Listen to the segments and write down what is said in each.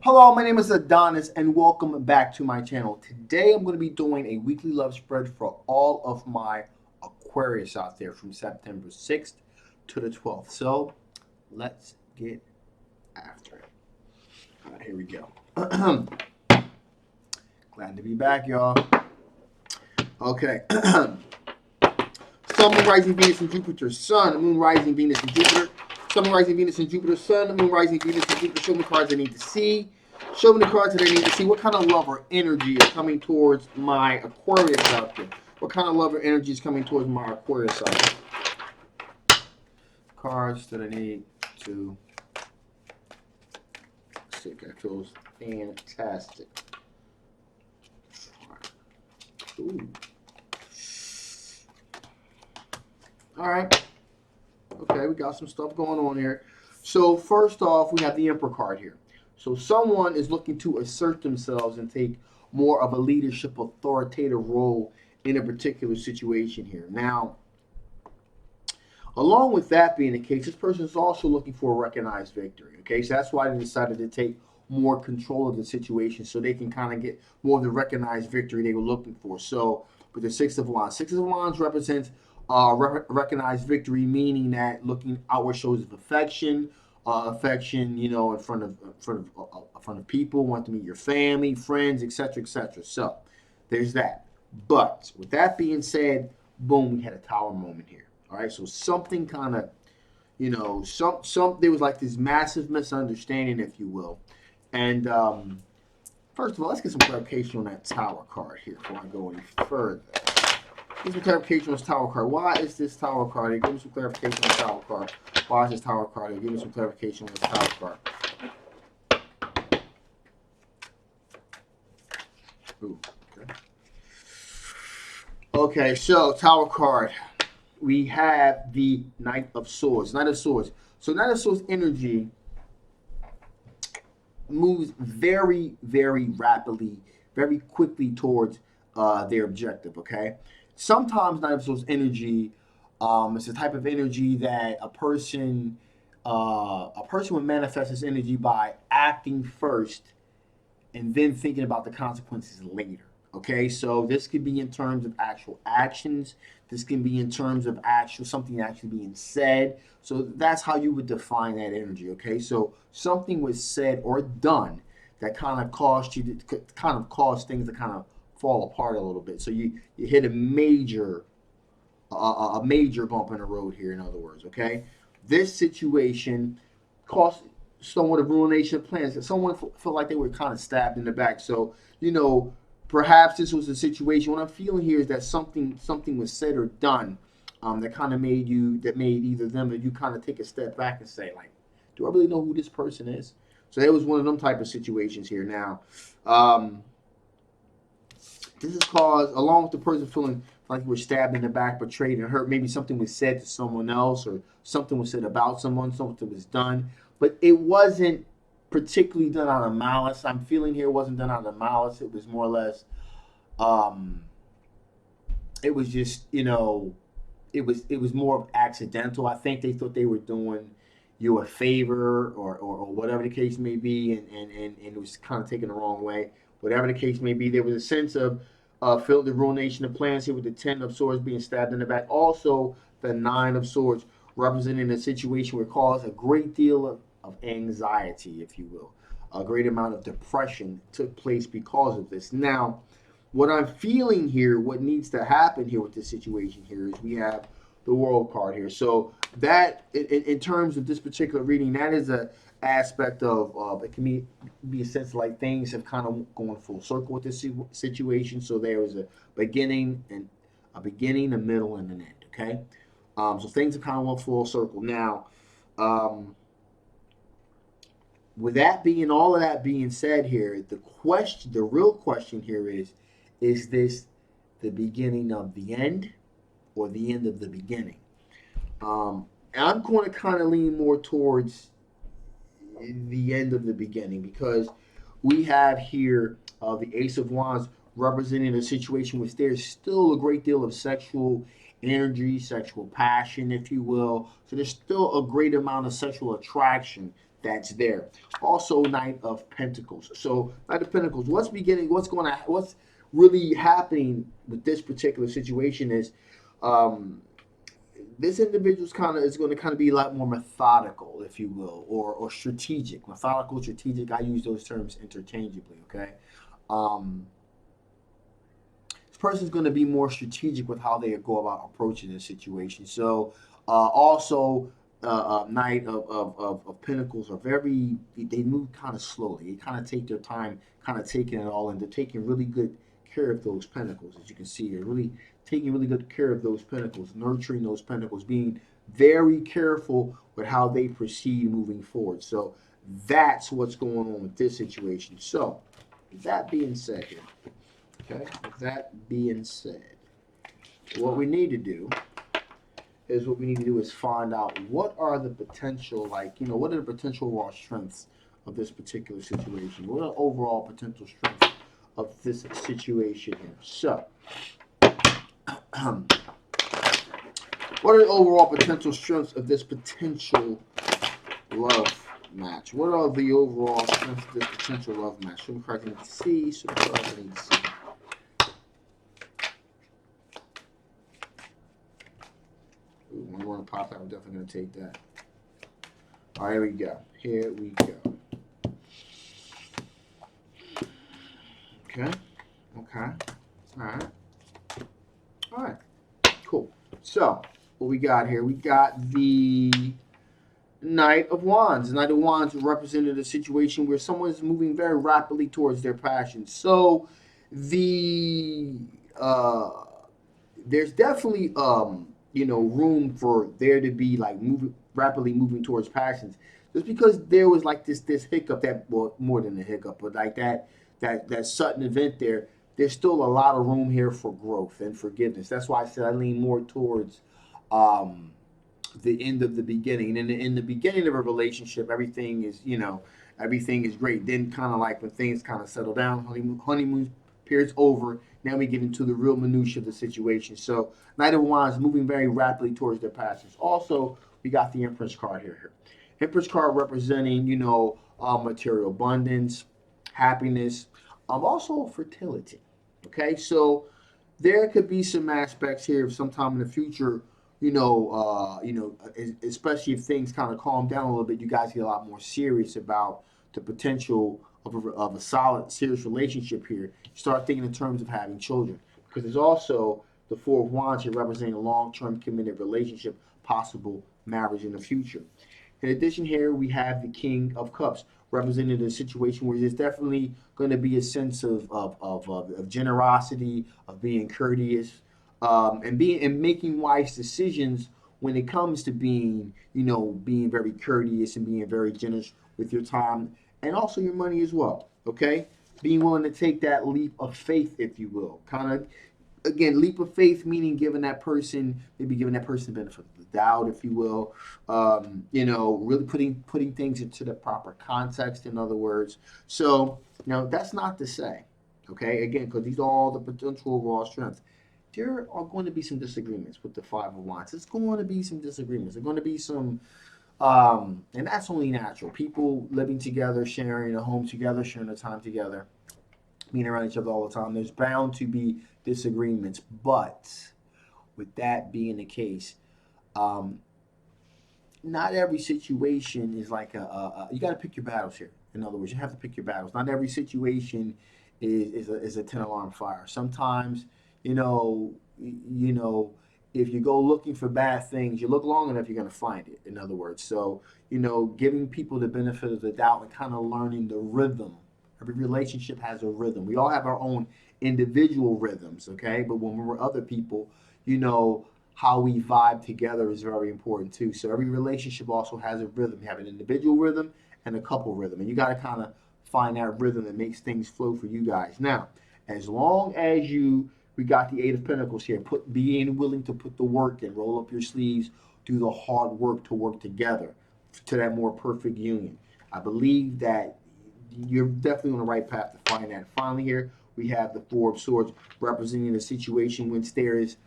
Hello, my name is Adonis and welcome back to my channel. Today I'm going to be doing a weekly love spread for all of my Aquarius out there from September 6th to the 12th. So let's get after it. All right, here we go. Glad to be back, y'all. Okay. Sun, Moon, Rising, Venus, and Jupiter. Sun, Moon, Rising, Venus, and Jupiter. Sun, Moon, Rising, Venus, and Jupiter. Sun, Moon, Rising, Venus, and Jupiter. Show me cards I need to see. Show me the cards that I need to see. What kind of love or energy is coming towards my Aquarius out there? What kind of love or energy is coming towards my Aquarius out there? Cards that I need to see. That feels fantastic. Ooh. All right. Okay, we got some stuff going on here. So first off, we have the Emperor card here. So someone is looking to assert themselves and take more of a leadership, authoritative role in a particular situation here. Now, along with that being the case, this person is also looking for a recognized victory. Okay, so that's why they decided to take more control of the situation so they can kind of get more of the recognized victory they were looking for. So with the Six of Wands represents recognized victory, meaning that looking outward shows of affection, affection, in front of people, want to meet your family, friends, etc., etc. So there's that. But with that being said, boom, we had a tower moment here. All right, so something kind of, some there was like this massive misunderstanding, if you will. And first of all, let's get some clarification on that tower card here before I go any further. Give some clarification on this tower card. Why is this tower card here? Give me some clarification on the tower card. Why is this tower card here? Give me some clarification on this tower card. Ooh, okay. Okay, so tower card. We have the Knight of Swords. Knight of Swords. So Knight of Swords energy moves very, very rapidly, very quickly towards their objective. Okay. Sometimes Knight of Swords energy is the type of energy that a person would manifest this energy by acting first and then thinking about the consequences later. Okay, so this could be in terms of actual actions. This can be in terms of actual something actually being said. So that's how you would define that energy. Okay, so something was said or done that kind of caused you to kind of cause things to kind of fall apart a little bit. So you hit a major bump in the road here. In other words, okay, this situation cost somewhat of ruination of plans. Someone felt like they were kind of stabbed in the back. So perhaps this was a situation. What I'm feeling here is that something was said or done that kind of made either them or you kind of take a step back and say like, do I really know who this person is? So it was one of them type of situations here. Now, this is caused along with the person feeling like you were stabbed in the back, betrayed, and hurt. Maybe something was said to someone else, or something was said about someone, something was done, but it wasn't particularly done out of malice. I'm feeling here it wasn't done out of malice. It was more or less, um, it was just it was more of accidental. I think they thought they were doing you a favor or whatever the case may be, and it was kind of taken the wrong way. Whatever the case may be, there was a sense of felt the ruination of plans here with the Ten of Swords being stabbed in the back. Also, the Nine of Swords representing a situation where it caused a great deal of anxiety, if you will. A great amount of depression took place because of this. Now, what I'm feeling here, what needs to happen here with this situation here is we have the World card here. So that, in terms of this particular reading, that is a aspect of it can be a sense like things have kind of gone full circle with this situation. So there is a beginning, a middle, and an end. Okay, so things have kind of went full circle. Now, um, with that being all of that being said here, the real question here is this the beginning of the end or the end of the beginning? And I'm going to kind of lean more towards the end of the beginning because we have here the Ace of Wands representing a situation which there's still a great deal of sexual energy, sexual passion, if you will. So there's still a great amount of sexual attraction that's there. Also, Knight of Pentacles. So, Knight of Pentacles. What's really happening with this particular situation is, this individual's is going to kind of be a lot more methodical, if you will, or strategic. Methodical, strategic. I use those terms interchangeably. Okay. This person's going to be more strategic with how they go about approaching this situation. So, also, Knight of Pentacles are they move kind of slowly. They kind of take their time, kind of taking it all in. They're taking really good care of those pentacles, as you can see here. Really taking really good care of those pentacles, nurturing those pentacles, being very careful with how they proceed moving forward. So that's what's going on with this situation. So, with that being said here, okay, with that being said, what we need to do is find out what are the potential, what are the potential raw strengths of this particular situation? What are the overall potential strengths of this situation here? So, what are the overall potential strengths of this potential love match? What are the overall strengths of this potential love match? Some cards I need to see, some cards I need to see. When you want to pop out, I'm definitely going to take that. All right, here we go. Here we go. Okay. Okay. All right. All right. Cool. So, what we got here? We got the Knight of Wands. The Knight of Wands represented a situation where someone is moving very rapidly towards their passion. So, there's definitely room for there to be rapidly moving towards passions. Just because there was this hiccup, more than a hiccup, but that sudden event there's still a lot of room here for growth and forgiveness. That's why I said I lean more towards the end of the beginning. And in the beginning of a relationship, everything is great. Then kind of when things kind of settle down, honeymoon period's over. Now we get into the real minutia of the situation. So Knight of Wands moving very rapidly towards their passions. Also, we got the Empress card here. Empress card representing, material abundance, happiness, also fertility. Okay, so there could be some aspects here sometime in the future, especially if things kind of calm down a little bit, you guys get a lot more serious about the potential of a solid, serious relationship here. You start thinking in terms of having children, because there's also the Four of Wands here representing a long-term committed relationship, possible marriage in the future. In addition, here we have the King of Cups, representing a situation where there's definitely going to be a sense of generosity, of being courteous, and making wise decisions when it comes to being very courteous and being very generous with your time and also your money as well. Okay, being willing to take that leap of faith, if you will, kind of. Again, leap of faith meaning giving that person the benefit of the doubt, if you will. Really putting things into the proper context. In other words, so that's not to say, okay, again, because these are all the potential raw strengths. There are going to be some disagreements with the Five of Wands. It's going to be some disagreements. There's going to be some, and that's only natural. People living together, sharing a home together, sharing a time together, being around each other all the time. There's bound to be disagreements, but with that being the case, not every situation is you got to pick your battles here. In other words, you have to pick your battles. Not every situation is a 10-alarm fire. Sometimes, if you go looking for bad things, you look long enough, you're going to find it. In other words, so giving people the benefit of the doubt and kind of learning the rhythm. Every relationship has a rhythm. We all have our own individual rhythms, okay? But when we're with other people, how we vibe together is very important too. So every relationship also has a rhythm. You have an individual rhythm and a couple rhythm. And you got to kind of find that rhythm that makes things flow for you guys. Now, as long as we got the Eight of Pentacles here, being willing to put the work in, roll up your sleeves, do the hard work to work together to that more perfect union. I believe that you're definitely on the right path to find that. Finally here, we have the Four of Swords representing a situation when there is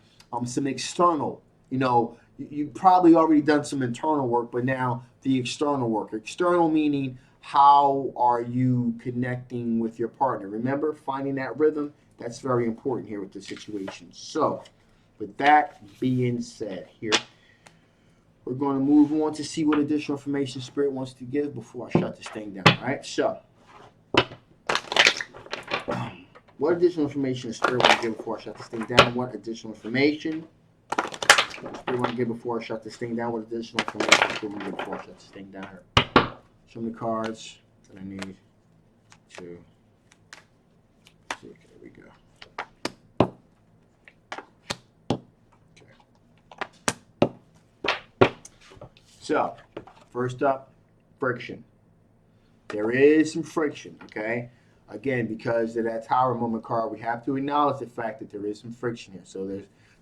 some external, you probably already done some internal work, but now the external work. External meaning, how are you connecting with your partner? Remember, finding that rhythm, that's very important here with the situation. So, with that being said, here, we're going to move on to see what additional information Spirit wants to give before I shut this thing down. All right, so what additional information does Spirit want to give before I shut this thing down? What additional information Spirit want to give before I shut this thing down? What additional information Spirit want to give before I shut this thing down? Here. Show me the cards that I need to see. Okay, there we go. Okay. So, first up, friction. There is some friction, okay? Again, because of that Tower Moment card, we have to acknowledge the fact that there is some friction here. So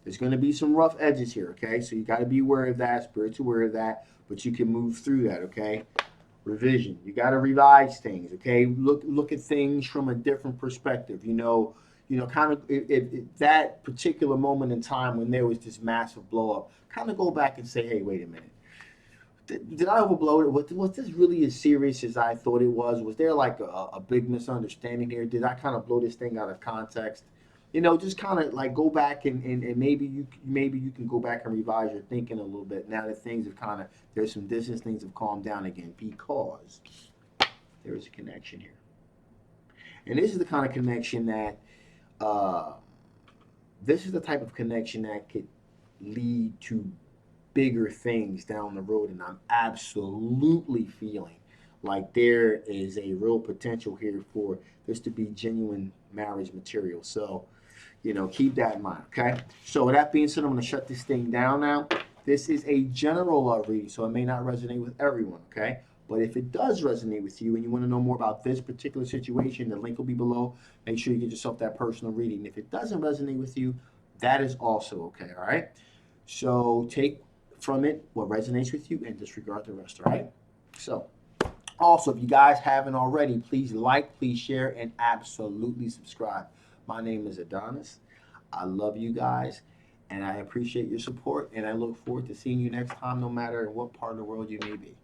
there's going to be some rough edges here, okay? So you got to be aware of that, Spirit's aware of that, but you can move through that, okay? Revision. You got to revise things, okay? Look at things from a different perspective. Kind of that particular moment in time when there was this massive blow up, kind of go back and say, hey, wait a minute. Did I overblow it? Was this really as serious as I thought it was? Was there like a big misunderstanding here? Did I kind of blow this thing out of context? Just kind of like go back and maybe you can go back and revise your thinking a little bit now that things have kind of, there's some distance, things have calmed down again, because there is a connection here. And this is the kind of connection that this is the type of connection that could lead to bigger things down the road, and I'm absolutely feeling like there is a real potential here for this to be genuine marriage material. So, keep that in mind, okay? So with that being said, I'm going to shut this thing down now. This is a general reading, so it may not resonate with everyone, okay? But if it does resonate with you and you want to know more about this particular situation, the link will be below. Make sure you get yourself that personal reading. If it doesn't resonate with you, that is also okay, all right? So take from it what resonates with you and disregard the rest, all right? So, also, if you guys haven't already, please like, please share, and absolutely subscribe. My name is Adonis. I love you guys, and I appreciate your support, and I look forward to seeing you next time, no matter what part of the world you may be.